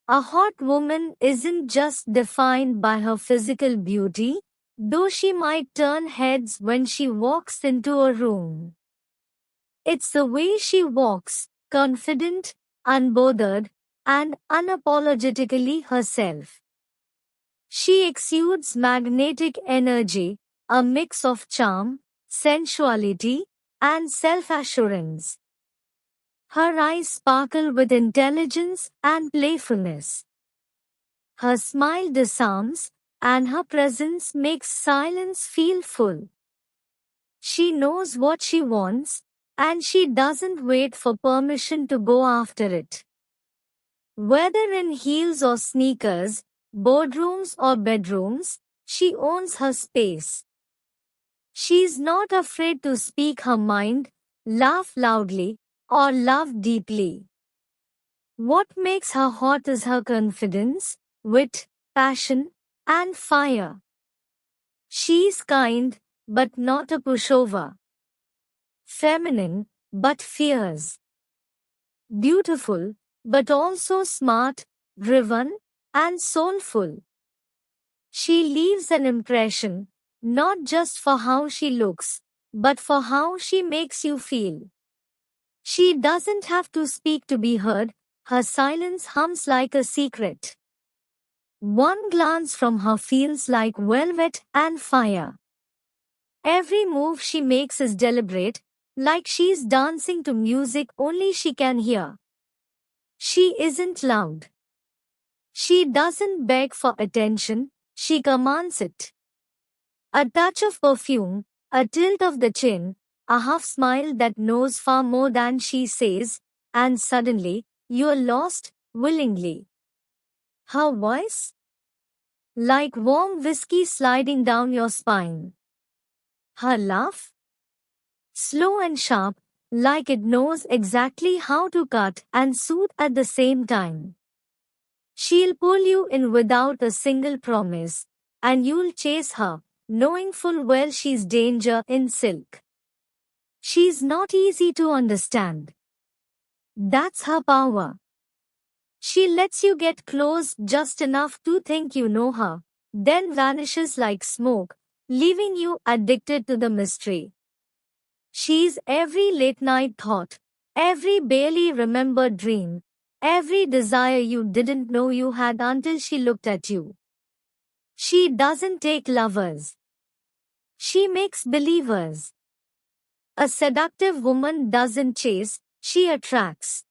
A hot woman isn't just defined by her physical beauty, though she might turn heads when she walks into a room. It's the way she walks, confident, unbothered, and unapologetically herself. She exudes magnetic energy, a mix of charm, sensuality, and self-assurance. Her eyes sparkle with intelligence and playfulness. Her smile disarms, and her presence makes silence feel full. She knows what she wants, and she doesn't wait for permission to go after it. Whether in heels or sneakers, boardrooms or bedrooms, she owns her space. She's not afraid to speak her mind, laugh loudly, or love deeply. What makes her hot is her confidence, wit, passion, and fire. She's kind, but not a pushover. Feminine, but fierce. Beautiful, but also smart, driven, and soulful. She leaves an impression, not just for how she looks, but for how she makes you feel. She doesn't have to speak to be heard, her silence hums like a secret. One glance from her feels like velvet and fire. Every move she makes is deliberate, like she's dancing to music only she can hear. She isn't loud. She doesn't beg for attention, she commands it. A touch of perfume, a tilt of the chin, a half smile that knows far more than she says, and suddenly, you're lost, willingly. Her voice? Like warm whiskey sliding down your spine. Her laugh? Slow and sharp, like it knows exactly how to cut and soothe at the same time. She'll pull you in without a single promise, and you'll chase her, knowing full well she's danger in silk. She's not easy to understand. That's her power. She lets you get close just enough to think you know her, then vanishes like smoke, leaving you addicted to the mystery. She's every late night thought, every barely remembered dream, every desire you didn't know you had until she looked at you. She doesn't take lovers. She makes believers. A seductive woman doesn't chase, she attracts.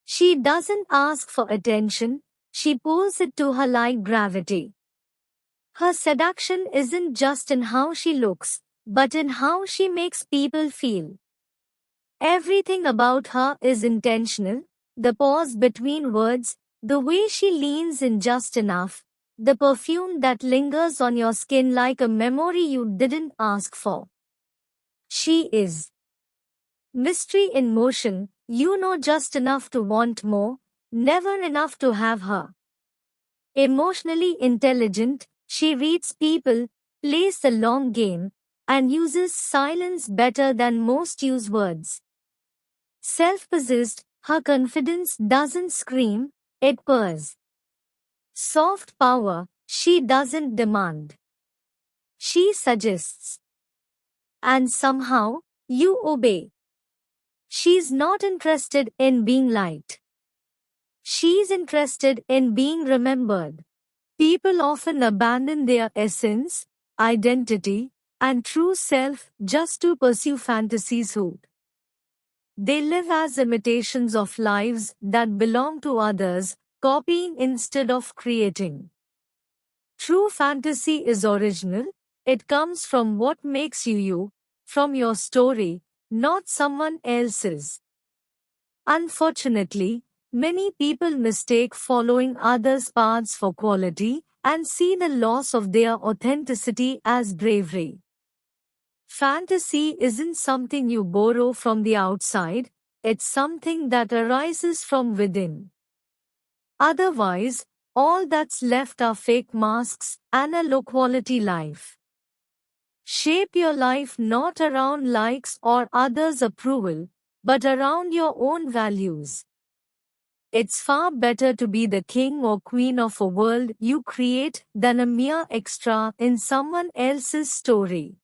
She doesn't ask for attention, she pulls it to her like gravity. Her seduction isn't just in how she looks, but in how she makes people feel. Everything about her is intentional, the pause between words, the way she leans in just enough, the perfume that lingers on your skin like a memory you didn't ask for. She is mystery in motion, you know just enough to want more, never enough to have her. Emotionally intelligent, she reads people, plays the long game, and uses silence better than most use words. Self-possessed, her confidence doesn't scream, it purrs. Soft power, she doesn't demand. She suggests. And somehow, you obey. She's not interested in being liked. She's interested in being remembered. People often abandon their essence, identity, and true self just to pursue fantasies who they live as imitations of lives that belong to others, copying instead of creating. True fantasy is original, it comes from what makes you you, from your story, not someone else's. Unfortunately, many people mistake following others' paths for quality and see the loss of their authenticity as bravery. Fantasy isn't something you borrow from the outside, it's something that arises from within. Otherwise, all that's left are fake masks and a low-quality life. Shape your life not around likes or others' approval, but around your own values. It's far better to be the king or queen of a world you create than a mere extra in someone else's story.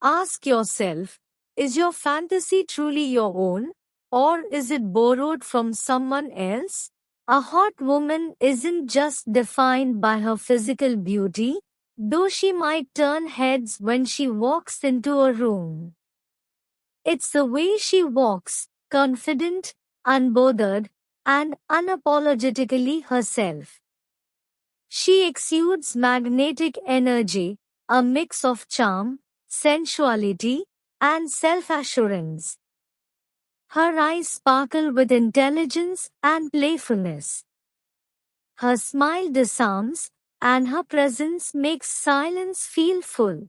Ask yourself, is your fantasy truly your own, or is it borrowed from someone else? A hot woman isn't just defined by her physical beauty, though she might turn heads when she walks into a room. It's the way she walks, confident, unbothered, and unapologetically herself. She exudes magnetic energy, a mix of charm, sensuality, and self-assurance. Her eyes sparkle with intelligence and playfulness. Her smile disarms, and her presence makes silence feel full.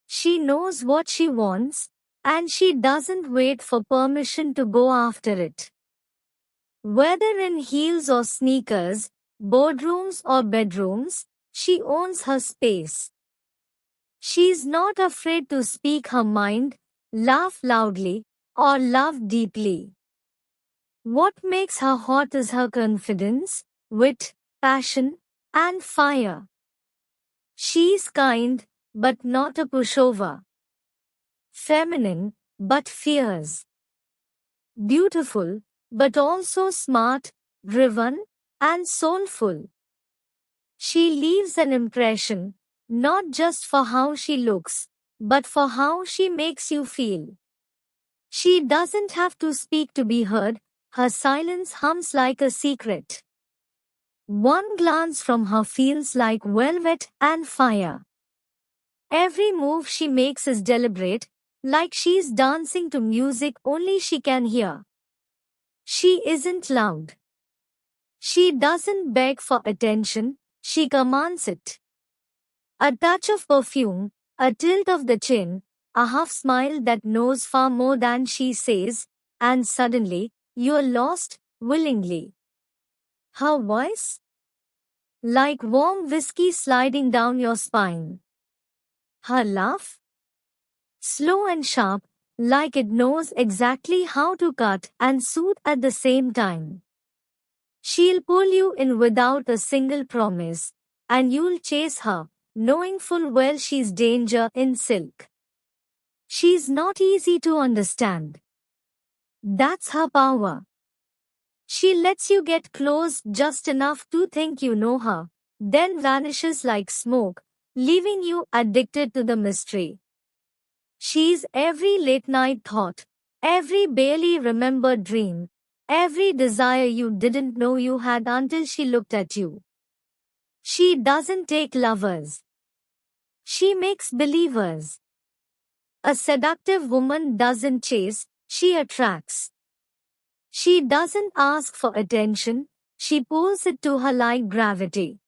She knows what she wants, and she doesn't wait for permission to go after it. Whether in heels or sneakers, boardrooms or bedrooms, she owns her space. She's not afraid to speak her mind, laugh loudly, or love deeply. What makes her hot is her confidence, wit, passion, and fire. She's kind, but not a pushover. Feminine, but fierce. Beautiful, but also smart, driven, and soulful. She leaves an impression, not just for how she looks, but for how she makes you feel. She doesn't have to speak to be heard, her silence hums like a secret. One glance from her feels like velvet and fire. Every move she makes is deliberate, like she's dancing to music only she can hear. She isn't loud. She doesn't beg for attention, she commands it. A touch of perfume, a tilt of the chin, a half smile that knows far more than she says, and suddenly, you're lost, willingly. Her voice? Like warm whiskey sliding down your spine. Her laugh? Slow and sharp, like it knows exactly how to cut and soothe at the same time. She'll pull you in without a single promise, and you'll chase her, knowing full well she's danger in silk. She's not easy to understand. That's her power. She lets you get close just enough to think you know her, then vanishes like smoke, leaving you addicted to the mystery. She's every late night thought, every barely remembered dream, every desire you didn't know you had until she looked at you. She doesn't take lovers. She makes believers. A seductive woman doesn't chase, she attracts. She doesn't ask for attention, she pulls it to her like gravity.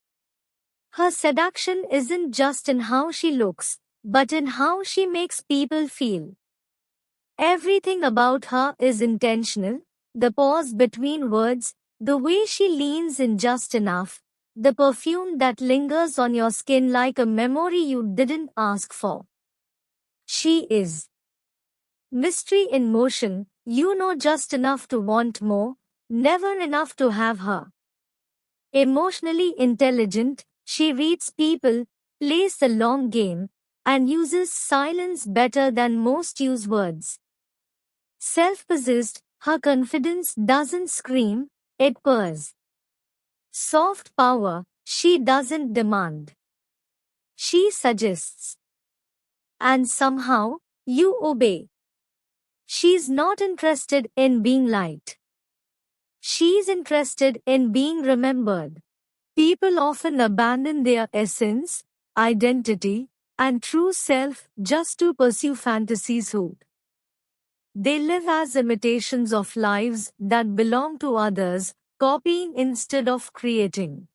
Her seduction isn't just in how she looks, but in how she makes people feel. Everything about her is intentional, the pause between words, the way she leans in just enough, the perfume that lingers on your skin like a memory you didn't ask for. She is mystery in motion, you know just enough to want more, never enough to have her. Emotionally intelligent, she reads people, plays the long game, and uses silence better than most use words. Self-possessed, her confidence doesn't scream, it purrs. Soft power, she doesn't demand. She suggests. And somehow, you obey. She's not interested in being liked. She's interested in being remembered. People often abandon their essence, identity, and true self just to pursue fantasies who they live as imitations of lives that belong to others, copying instead of creating.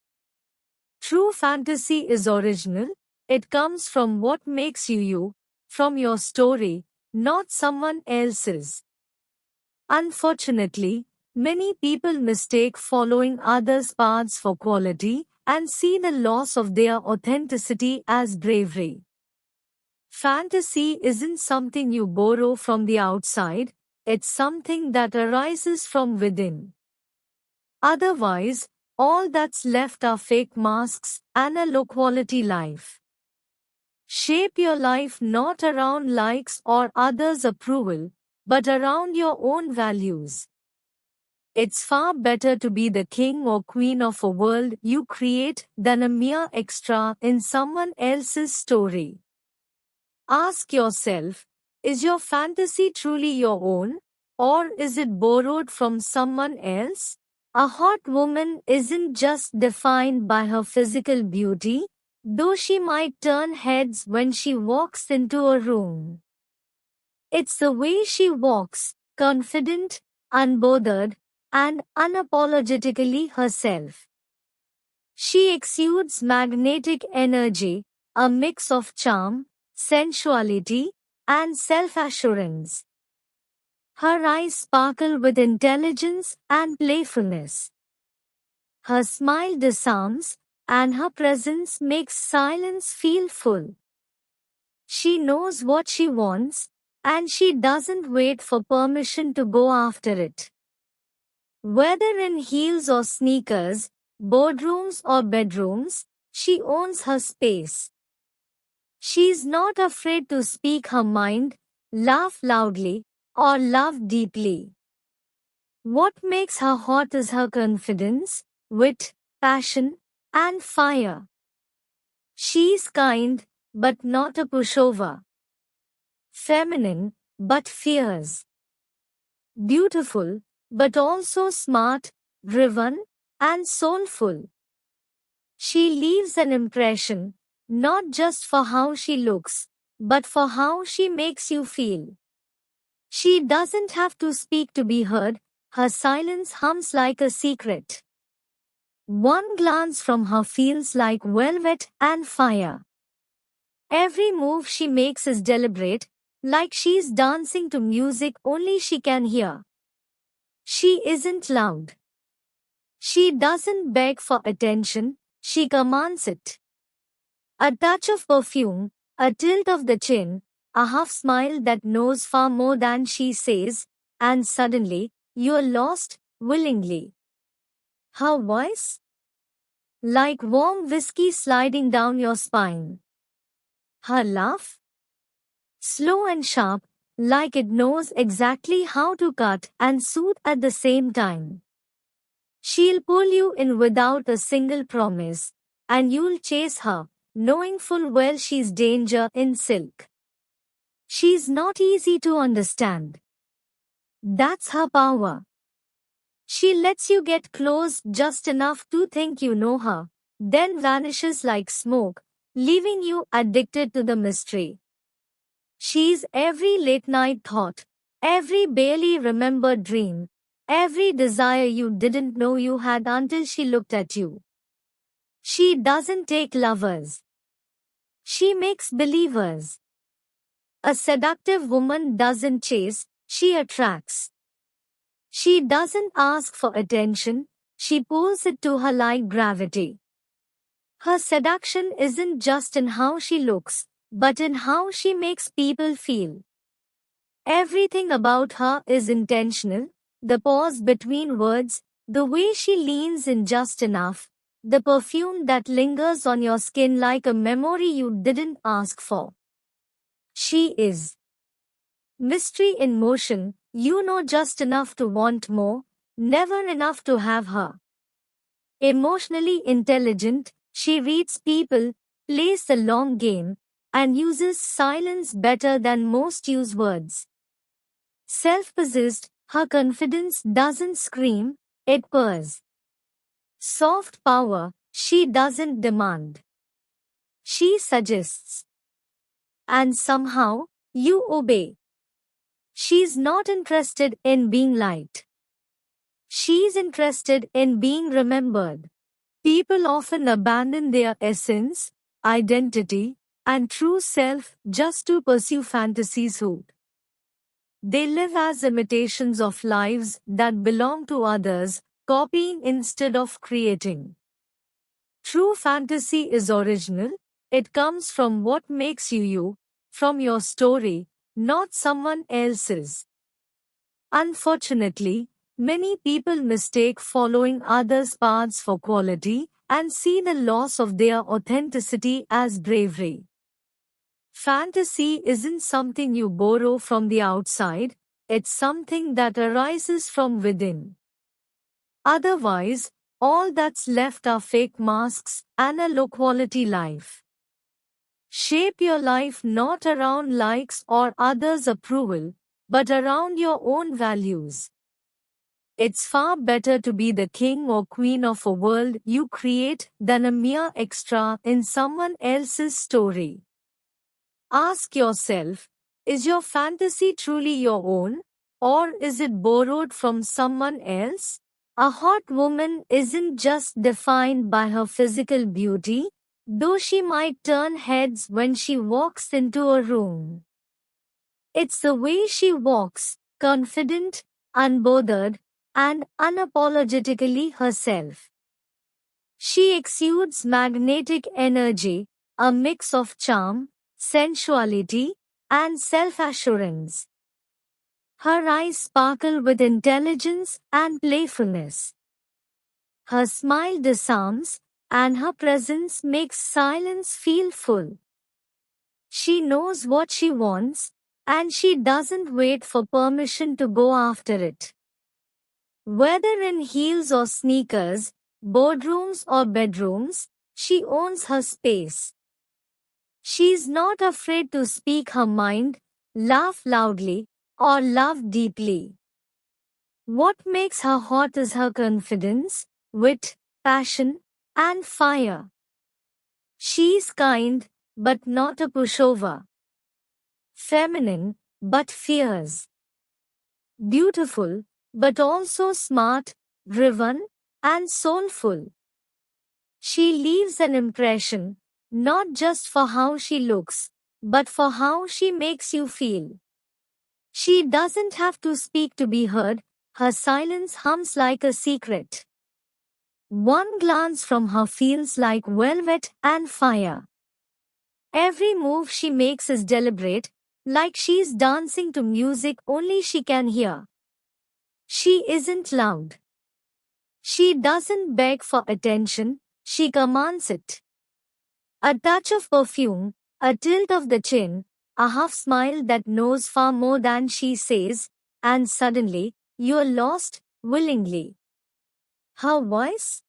True fantasy is original, it comes from what makes you you, from your story, not someone else's. Unfortunately, many people mistake following others' paths for quality and see the loss of their authenticity as bravery. Fantasy isn't something you borrow from the outside, it's something that arises from within. Otherwise, all that's left are fake masks and a low-quality life. Shape your life not around likes or others' approval, but around your own values. It's far better to be the king or queen of a world you create than a mere extra in someone else's story. Ask yourself, is your fantasy truly your own, or is it borrowed from someone else? A hot woman isn't just defined by her physical beauty, though she might turn heads when she walks into a room. It's the way she walks, confident, unbothered, and unapologetically herself. She exudes magnetic energy, a mix of charm, sensuality, and self-assurance. Her eyes sparkle with intelligence and playfulness. Her smile disarms, and her presence makes silence feel full. She knows what she wants, and she doesn't wait for permission to go after it. Whether in heels or sneakers, boardrooms or bedrooms, she owns her space. She's not afraid to speak her mind, laugh loudly, or love deeply. What makes her hot is her confidence, wit, passion, and fire. She's kind, but not a pushover. Feminine, but fierce. Beautiful, but also smart, driven, and soulful. She leaves an impression, not just for how she looks, but for how she makes you feel. She doesn't have to speak to be heard, her silence hums like a secret. One glance from her feels like velvet and fire. Every move she makes is deliberate, like she's dancing to music only she can hear. She isn't loud. She doesn't beg for attention, she commands it. A touch of perfume, a tilt of the chin, a half smile that knows far more than she says, and suddenly, you're lost, willingly. Her voice? Like warm whiskey sliding down your spine. Her laugh? Slow and sharp, like it knows exactly how to cut and soothe at the same time. She'll pull you in without a single promise, and you'll chase her, knowing full well she's danger in silk. She's not easy to understand. That's her power. She lets you get close just enough to think you know her, then vanishes like smoke, leaving you addicted to the mystery. She's every late night thought, every barely remembered dream, every desire you didn't know you had until she looked at you. She doesn't take lovers. She makes believers. A seductive woman doesn't chase, she attracts. She doesn't ask for attention, she pulls it to her like gravity. Her seduction isn't just in how she looks, but in how she makes people feel. Everything about her is intentional, the pause between words, the way she leans in just enough, the perfume that lingers on your skin like a memory you didn't ask for. She is mystery in motion, you know just enough to want more, never enough to have her. Emotionally intelligent, she reads people, plays the long game, and uses silence better than most use words. Self-possessed, her confidence doesn't scream, it purrs. Soft power, she doesn't demand. She suggests. And somehow, you obey. She's not interested in being liked. She's interested in being remembered. People often abandon their essence, identity, and true self just to pursue fantasies who they live as imitations of lives that belong to others, copying instead of creating. True fantasy is original, it comes from what makes you you, from your story, not someone else's. Unfortunately, Many people mistake following others' paths for quality and see the loss of their authenticity as bravery. Fantasy isn't something you borrow from the outside, it's something that arises from within. Otherwise, all that's left are fake masks and a low-quality life. Shape your life not around likes or others' approval, but around your own values. It's far better to be the king or queen of a world you create than a mere extra in someone else's story. Ask yourself, is your fantasy truly your own, or is it borrowed from someone else? A hot woman isn't just defined by her physical beauty, though she might turn heads when she walks into a room. It's the way she walks, confident, unbothered, and unapologetically herself. She exudes magnetic energy, a mix of charm, sensuality, and self-assurance. Her eyes sparkle with intelligence and playfulness. Her smile disarms, and her presence makes silence feel full. She knows what she wants, and she doesn't wait for permission to go after it. Whether in heels or sneakers, boardrooms or bedrooms, she owns her space. She's not afraid to speak her mind, laugh loudly, or love deeply. What makes her hot is her confidence, wit, passion, and fire. She's kind, but not a pushover. Feminine, but fierce. Beautiful, but also smart, driven, and soulful. She leaves an impression, not just for how she looks, but for how she makes you feel. She doesn't have to speak to be heard, her silence hums like a secret. One glance from her feels like velvet and fire. Every move she makes is deliberate, like she's dancing to music only she can hear. She isn't loud. She doesn't beg for attention, she commands it. A touch of perfume, a tilt of the chin, a half smile that knows far more than she says, and suddenly, you're lost, willingly. Her voice?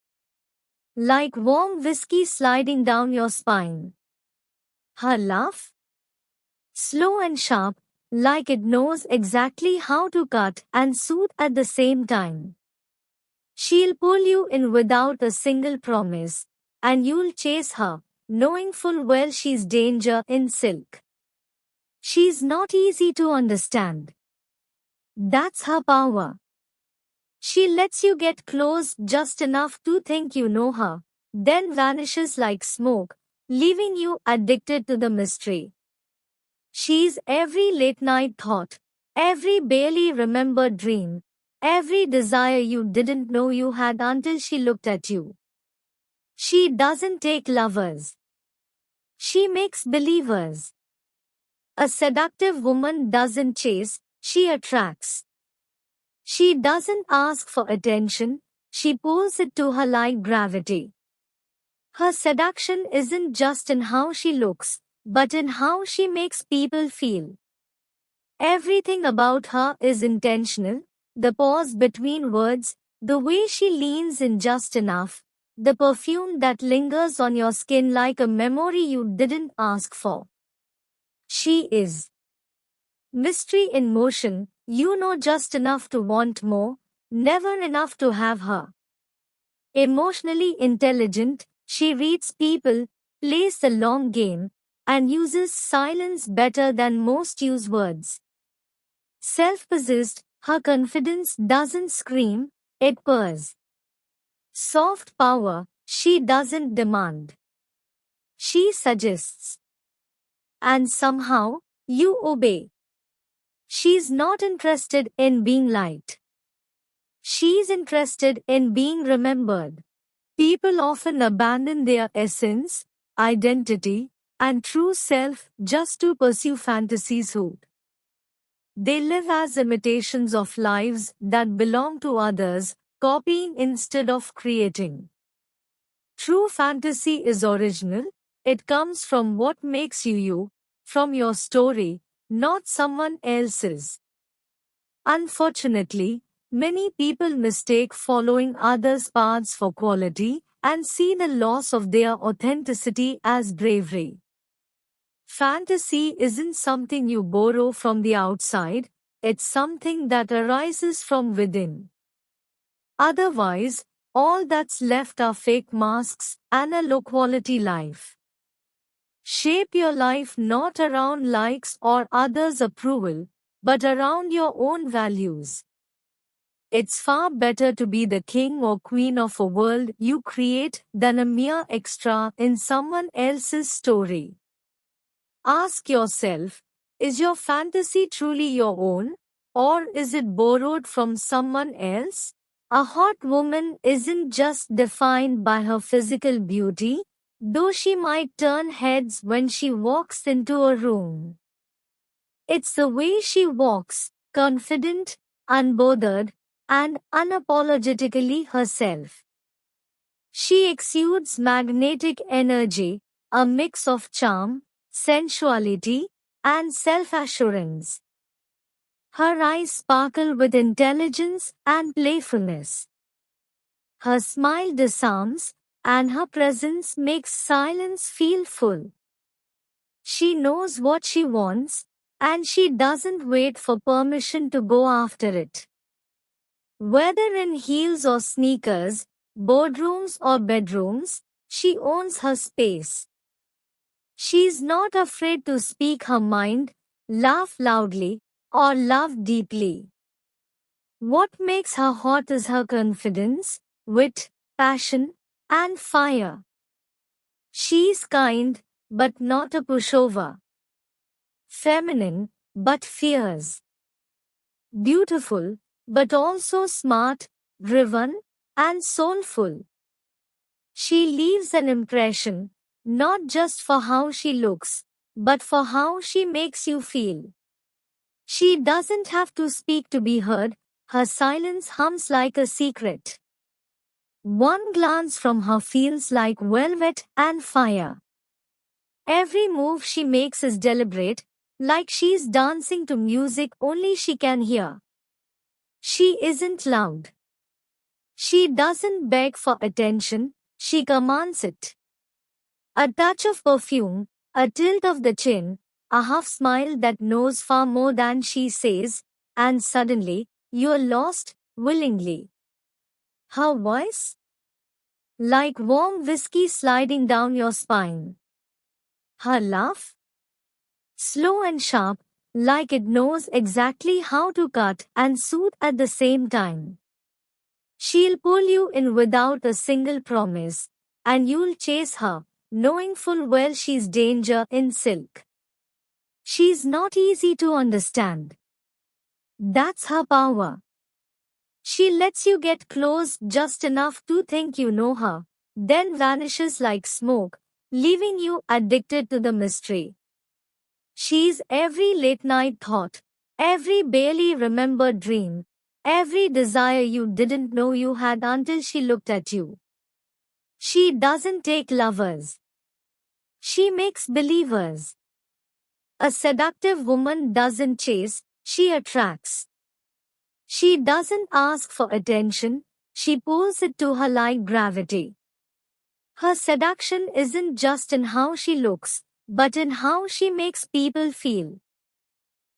Like warm whiskey sliding down your spine. Her laugh? Slow and sharp, like it knows exactly how to cut and soothe at the same time. She'll pull you in without a single promise, and you'll chase her, knowing full well she's danger in silk. She's not easy to understand. That's her power. She lets you get close just enough to think you know her, then vanishes like smoke, leaving you addicted to the mystery. She's every late night thought, every barely remembered dream, every desire you didn't know you had until she looked at you. She doesn't take lovers. She makes believers. A seductive woman doesn't chase, she attracts. She doesn't ask for attention, she pulls it to her like gravity. Her seduction isn't just in how she looks, but in how she makes people feel. Everything about her is intentional, the pause between words, the way she leans in just enough, the perfume that lingers on your skin like a memory you didn't ask for. She is mystery in motion, you know just enough to want more, never enough to have her. Emotionally intelligent, she reads people, plays the long game, and uses silence better than most use words. Self-possessed, her confidence doesn't scream, it purrs. Soft power, she doesn't demand. She suggests. And somehow, you obey. She's not interested in being liked. She's interested in being remembered. People often abandon their essence, identity, and true self just to pursue fantasies hood. They live as imitations of lives that belong to others, copying instead of creating. True fantasy is original. It comes from what makes you you, from your story, not someone else's. Unfortunately, many people mistake following others' paths for quality and see the loss of their authenticity as bravery. Fantasy isn't something you borrow from the outside, it's something that arises from within. Otherwise, all that's left are fake masks and a low quality life. Shape your life not around likes or others' approval, but around your own values. It's far better to be the king or queen of a world you create than a mere extra in someone else's story. Ask yourself, is your fantasy truly your own, or is it borrowed from someone else? A hot woman isn't just defined by her physical beauty, though she might turn heads when she walks into a room. It's the way she walks, confident, unbothered, and unapologetically herself. She exudes magnetic energy, a mix of charm, sensuality, and self-assurance. Her eyes sparkle with intelligence and playfulness. Her smile disarms, and her presence makes silence feel full. She knows what she wants, and she doesn't wait for permission to go after it. Whether in heels or sneakers, boardrooms or bedrooms, she owns her space. She's not afraid to speak her mind, laugh loudly, or love deeply. What makes her hot is her confidence, wit, passion, and fire. She's kind, but not a pushover. Feminine, but fierce. Beautiful, but also smart, driven, and soulful. She leaves an impression, not just for how she looks, but for how she makes you feel. She doesn't have to speak to be heard, her silence hums like a secret. One glance from her feels like velvet and fire. Every move she makes is deliberate, like she's dancing to music only she can hear. She isn't loud. She doesn't beg for attention, she commands it. A touch of perfume, a tilt of the chin, a half smile that knows far more than she says, and suddenly, you're lost, willingly. Her voice? Like warm whiskey sliding down your spine. Her laugh? Slow and sharp, like it knows exactly how to cut and soothe at the same time. She'll pull you in without a single promise, and you'll chase her, knowing full well she's danger in silk. She's not easy to understand. That's her power. She lets you get close just enough to think you know her, then vanishes like smoke, leaving you addicted to the mystery. She's every late night thought, every barely remembered dream, every desire you didn't know you had until she looked at you. She doesn't take lovers. She makes believers. A seductive woman doesn't chase, she attracts. She doesn't ask for attention, she pulls it to her like gravity. Her seduction isn't just in how she looks, but in how she makes people feel.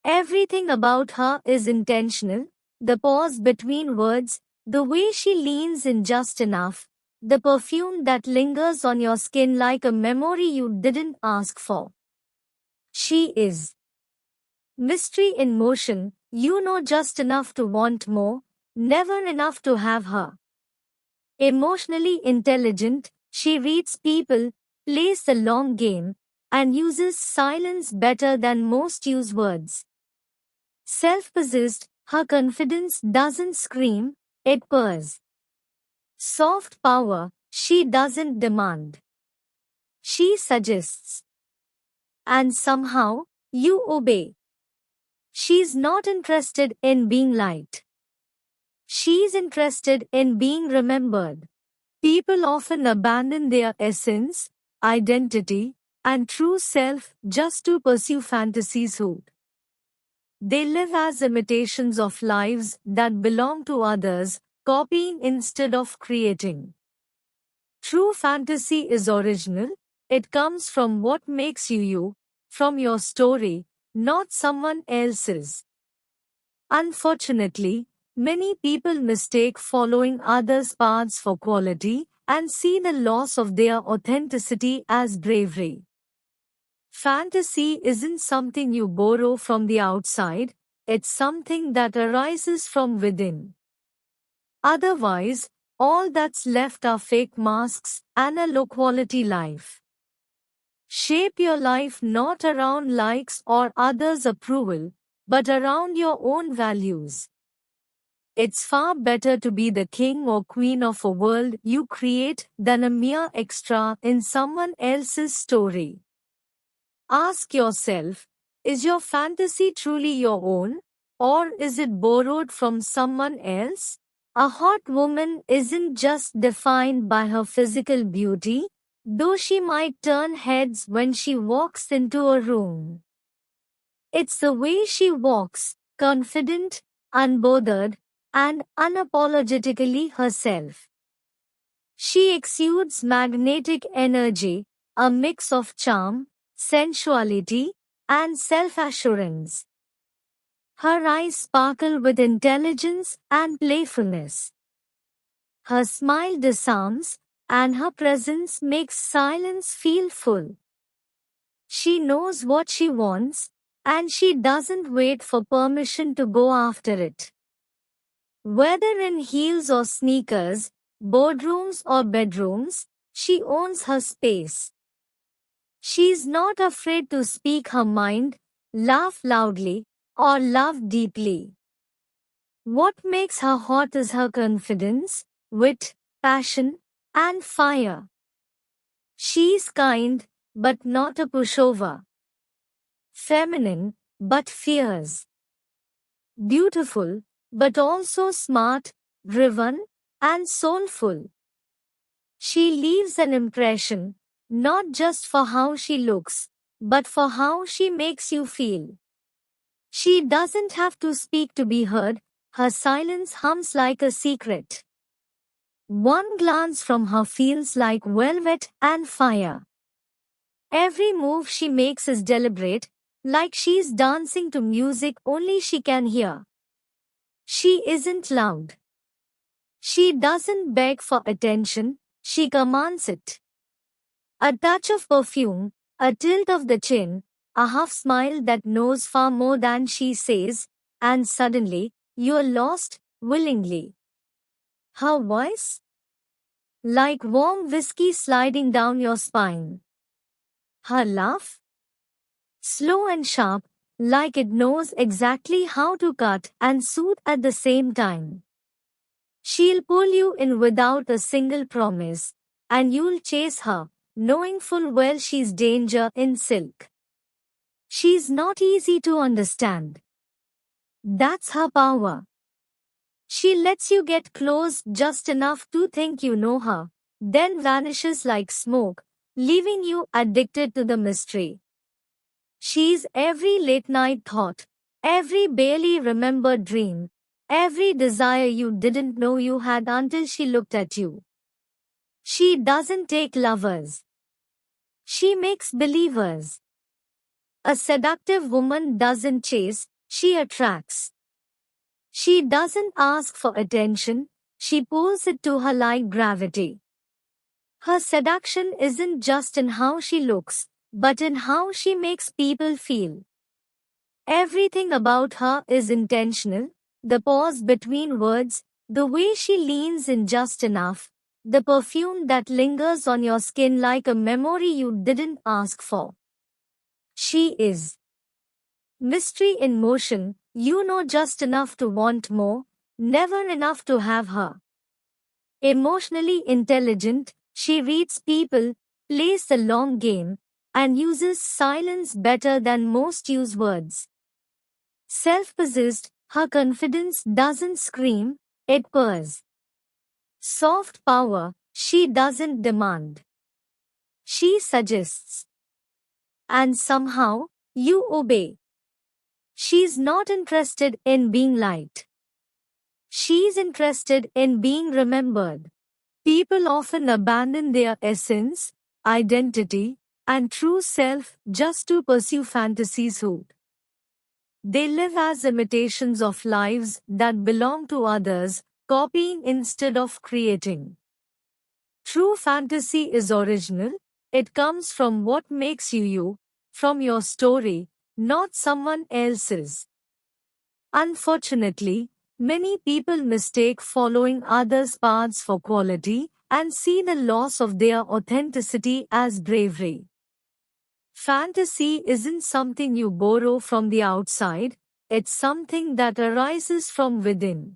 Everything about her is intentional, the pause between words, the way she leans in just enough, the perfume that lingers on your skin like a memory you didn't ask for. She is mystery in motion, you know just enough to want more, never enough to have her. Emotionally intelligent, she reads people, plays the long game, and uses silence better than most use words. Self-possessed, her confidence doesn't scream, it purrs. Soft power, she doesn't demand. She suggests. And somehow, you obey. She's not interested in being liked. She's interested in being remembered. People often abandon their essence, identity, and true self just to pursue fantasies who they live as imitations of lives that belong to others, copying instead of creating. True fantasy is original. It comes from what makes you you, from your story, not someone else's. Unfortunately, many people mistake following others' paths for quality and see the loss of their authenticity as bravery. Fantasy isn't something you borrow from the outside, it's something that arises from within. Otherwise, all that's left are fake masks and a low quality life. Shape your life not around likes or others' approval, but around your own values. It's far better to be the king or queen of a world you create than a mere extra in someone else's story. Ask yourself, is your fantasy truly your own, or is it borrowed from someone else? A hot woman isn't just defined by her physical beauty, though she might turn heads when she walks into a room. It's the way she walks, confident, unbothered, and unapologetically herself. She exudes magnetic energy, a mix of charm, sensuality, and self-assurance. Her eyes sparkle with intelligence and playfulness. Her smile disarms, and her presence makes silence feel full. She knows what she wants, and she doesn't wait for permission to go after it. Whether in heels or sneakers, boardrooms or bedrooms, she owns her space. She's not afraid to speak her mind, laugh loudly, or love deeply. What makes her hot is her confidence, wit, passion, and fire. She's kind, but not a pushover. Feminine, but fierce. Beautiful, but also smart, driven, and soulful. She leaves an impression, not just for how she looks, but for how she makes you feel. She doesn't have to speak to be heard, her silence hums like a secret. One glance from her feels like velvet and fire. Every move she makes is deliberate, like she's dancing to music only she can hear. She isn't loud. She doesn't beg for attention, she commands it. A touch of perfume, a tilt of the chin, a half smile that knows far more than she says, and suddenly, you're lost, willingly. Her voice? Like warm whiskey sliding down your spine. Her laugh? Slow and sharp, like it knows exactly how to cut and soothe at the same time. She'll pull you in without a single promise, and you'll chase her, knowing full well she's danger in silk. She's not easy to understand. That's her power. She lets you get close just enough to think you know her, then vanishes like smoke, leaving you addicted to the mystery. She's every late night thought, every barely remembered dream, every desire you didn't know you had until she looked at you. She doesn't take lovers. She makes believers. A seductive woman doesn't chase, she attracts. She doesn't ask for attention, she pulls it to her like gravity. Her seduction isn't just in how she looks, but in how she makes people feel. Everything about her is intentional, the pause between words, the way she leans in just enough, the perfume that lingers on your skin like a memory you didn't ask for. She is mystery in motion, you know just enough to want more, never enough to have her. Emotionally intelligent, she reads people, plays the long game, and uses silence better than most use words. Self-possessed, her confidence doesn't scream, it purrs. Soft power, she doesn't demand. She suggests. And somehow, you obey. She's not interested in being liked. She's interested in being remembered. People often abandon their essence, identity, and true self just to pursue fantasies who they live as imitations of lives that belong to others, copying instead of creating. True fantasy is original, it comes from what makes you you, from your story, not someone else's. Unfortunately, many people mistake following others' paths for quality and see the loss of their authenticity as bravery. Fantasy isn't something you borrow from the outside, it's something that arises from within.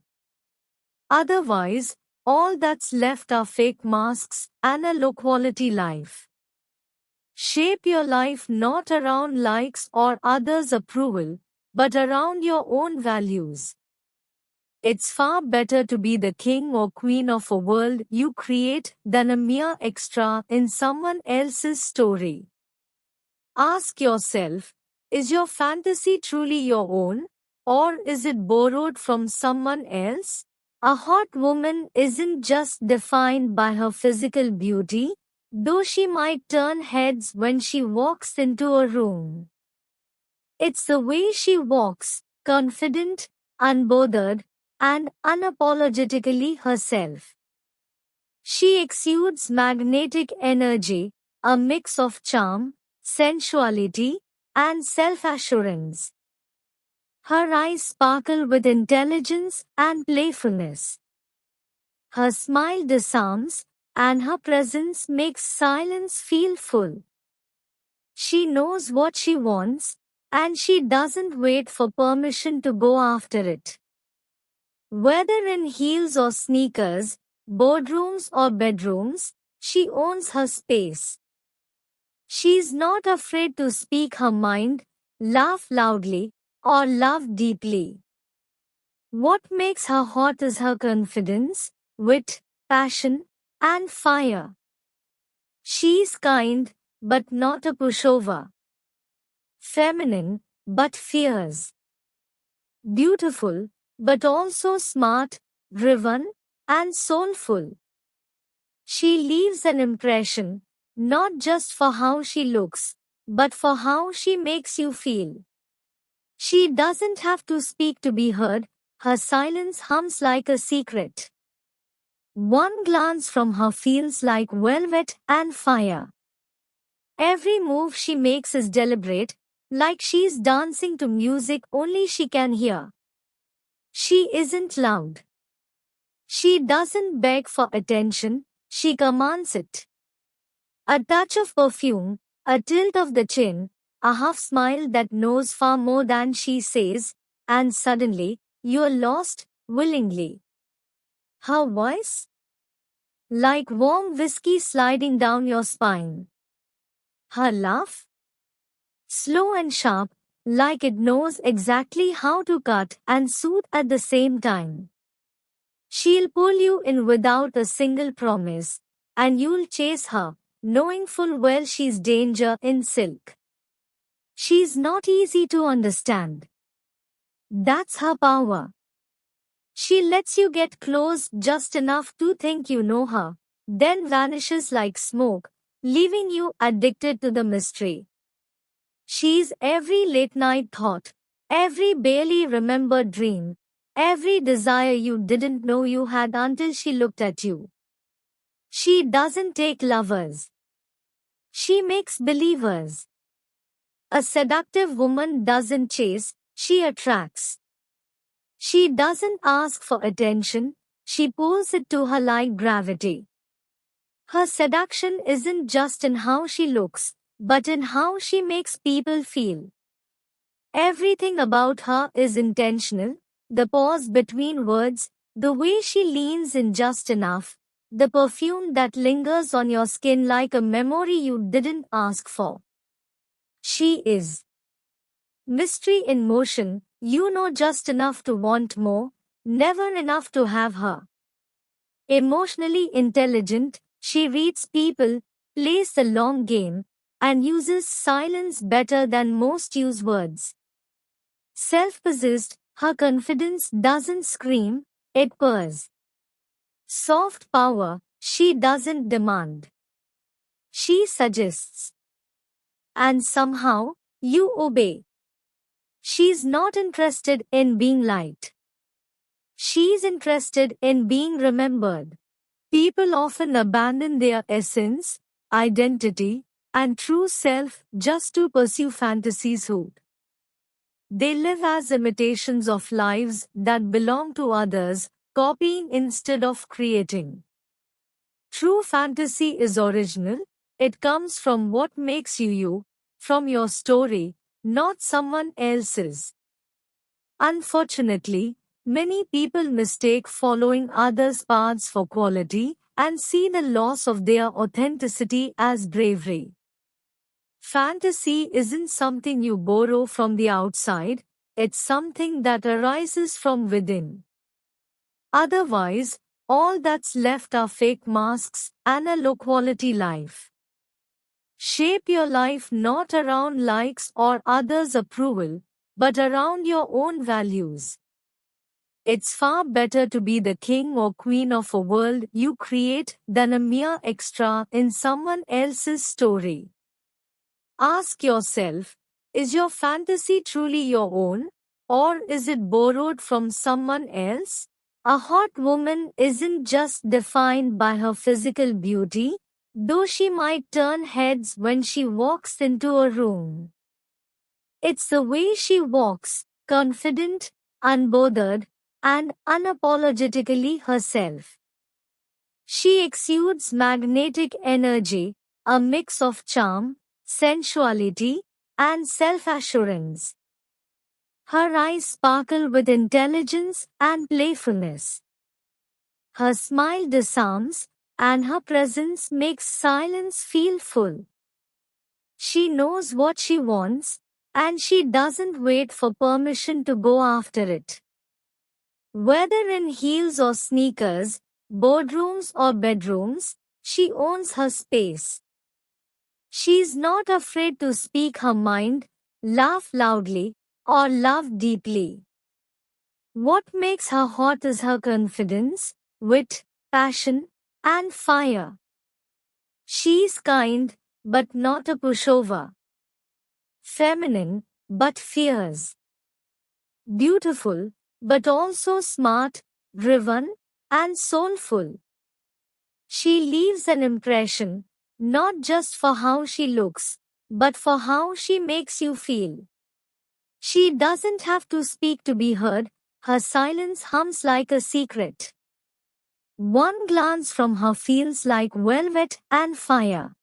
Otherwise, all that's left are fake masks and a low-quality life. Shape your life not around likes or others' approval, but around your own values. It's far better to be the king or queen of a world you create than a mere extra in someone else's story. Ask yourself, is your fantasy truly your own, or is it borrowed from someone else? A hot woman isn't just defined by her physical beauty, though she might turn heads when she walks into a room. It's the way she walks, confident, unbothered, and unapologetically herself. She exudes magnetic energy, a mix of charm, sensuality, and self-assurance. Her eyes sparkle with intelligence and playfulness. Her smile disarms, and her presence makes silence feel full. She knows what she wants, and she doesn't wait for permission to go after it. Whether in heels or sneakers, boardrooms or bedrooms, she owns her space. She's not afraid to speak her mind, laugh loudly, or love deeply. What makes her hot is her confidence, wit, passion, and fire. She's kind, but not a pushover. Feminine, but fierce. Beautiful, but also smart, driven, and soulful. She leaves an impression, not just for how she looks, but for how she makes you feel. She doesn't have to speak to be heard, her silence hums like a secret. One glance from her feels like velvet and fire. Every move she makes is deliberate, like she's dancing to music only she can hear. She isn't loud. She doesn't beg for attention, she commands it. A touch of perfume, a tilt of the chin, a half smile that knows far more than she says, and suddenly, you're lost, willingly. Her voice? Like warm whiskey sliding down your spine. Her laugh? Slow and sharp, like it knows exactly how to cut and soothe at the same time. She'll pull you in without a single promise, and you'll chase her, knowing full well she's danger in silk. She's not easy to understand. That's her power. She lets you get close just enough to think you know her, then vanishes like smoke, leaving you addicted to the mystery. She's every late night thought, every barely remembered dream, every desire you didn't know you had until she looked at you. She doesn't take lovers. She makes believers. A seductive woman doesn't chase, she attracts. She doesn't ask for attention, she pulls it to her like gravity. Her seduction isn't just in how she looks, but in how she makes people feel. Everything about her is intentional, the pause between words, the way she leans in just enough, the perfume that lingers on your skin like a memory you didn't ask for. She is mystery in motion, You know just enough to want more, never enough to have her. Emotionally intelligent, she reads people, plays the long game, and uses silence better than most use words. Self-possessed, her confidence doesn't scream, it purrs. Soft power, she doesn't demand. She suggests. And somehow, you obey. She's not interested in being liked. She's interested in being remembered. People often abandon their essence, identity, and true self just to pursue fantasies hood. They live as imitations of lives that belong to others, copying instead of creating. True fantasy is original, it comes from what makes you you, from your story, not someone else's. Unfortunately, many people mistake following others' paths for quality and see the loss of their authenticity as bravery. Fantasy isn't something you borrow from the outside, it's something that arises from within. Otherwise, all that's left are fake masks and a low-quality life. Shape your life not around likes or others' approval, but around your own values. It's far better to be the king or queen of a world you create than a mere extra in someone else's story. Ask yourself, is your fantasy truly your own, or is it borrowed from someone else? A hot woman isn't just defined by her physical beauty, though she might turn heads when she walks into a room. It's the way she walks, confident, unbothered, and unapologetically herself. She exudes magnetic energy, a mix of charm, sensuality, and self-assurance. Her eyes sparkle with intelligence and playfulness. Her smile disarms, and her presence makes silence feel full. She knows what she wants, and she doesn't wait for permission to go after it. Whether in heels or sneakers, boardrooms or bedrooms, she owns her space. She's not afraid to speak her mind, laugh loudly, or love deeply. What makes her hot is her confidence, wit, passion, and fire. She's kind, but not a pushover. Feminine, but fierce. Beautiful, but also smart, driven, and soulful. She leaves an impression, not just for how she looks, but for how she makes you feel. She doesn't have to speak to be heard, her silence hums like a secret. One glance from her feels like velvet and fire.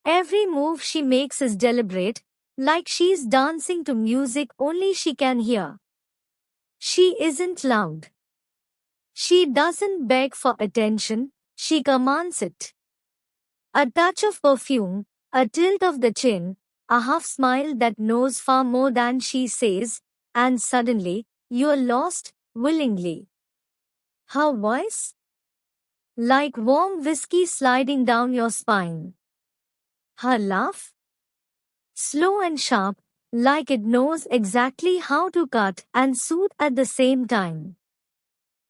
Every move she makes is deliberate, like she's dancing to music only she can hear. She isn't loud. She doesn't beg for attention, she commands it. A touch of perfume, a tilt of the chin, a half smile that knows far more than she says, and suddenly, you're lost, willingly. Her voice? Like warm whiskey sliding down your spine. Her laugh? Slow and sharp, like it knows exactly how to cut and soothe at the same time.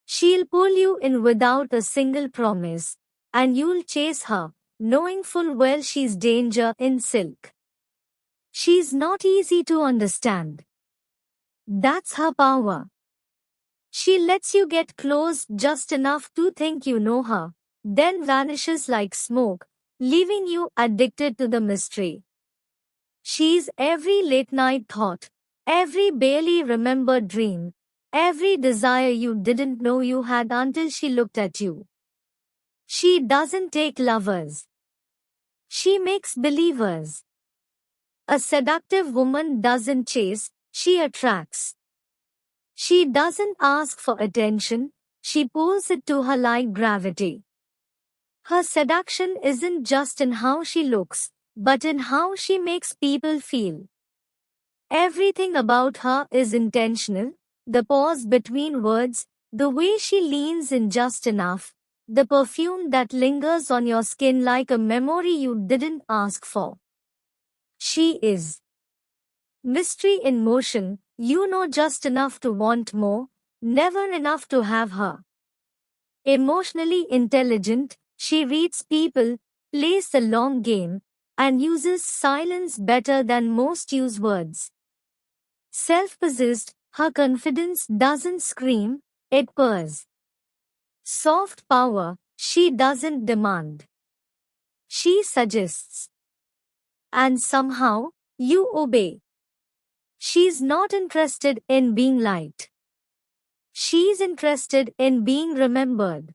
She'll pull you in without a single promise, and you'll chase her, knowing full well she's danger in silk. She's not easy to understand. That's her power. She lets you get close just enough to think you know her, then vanishes like smoke, leaving you addicted to the mystery. She's every late night thought, every barely remembered dream, every desire you didn't know you had until she looked at you. She doesn't take lovers. She makes believers. A seductive woman doesn't chase, she attracts. She doesn't ask for attention, she pulls it to her like gravity. Her seduction isn't just in how she looks, but in how she makes people feel. Everything about her is intentional. The pause between words, the way she leans in just enough, the perfume that lingers on your skin like a memory you didn't ask for. She is mystery in motion, you know just enough to want more, never enough to have her. Emotionally intelligent, she reads people, plays the long game, and uses silence better than most use words. Self-possessed, her confidence doesn't scream, it purrs. Soft power, she doesn't demand. She suggests. And somehow, you obey. She's not interested in being liked. She's interested in being remembered.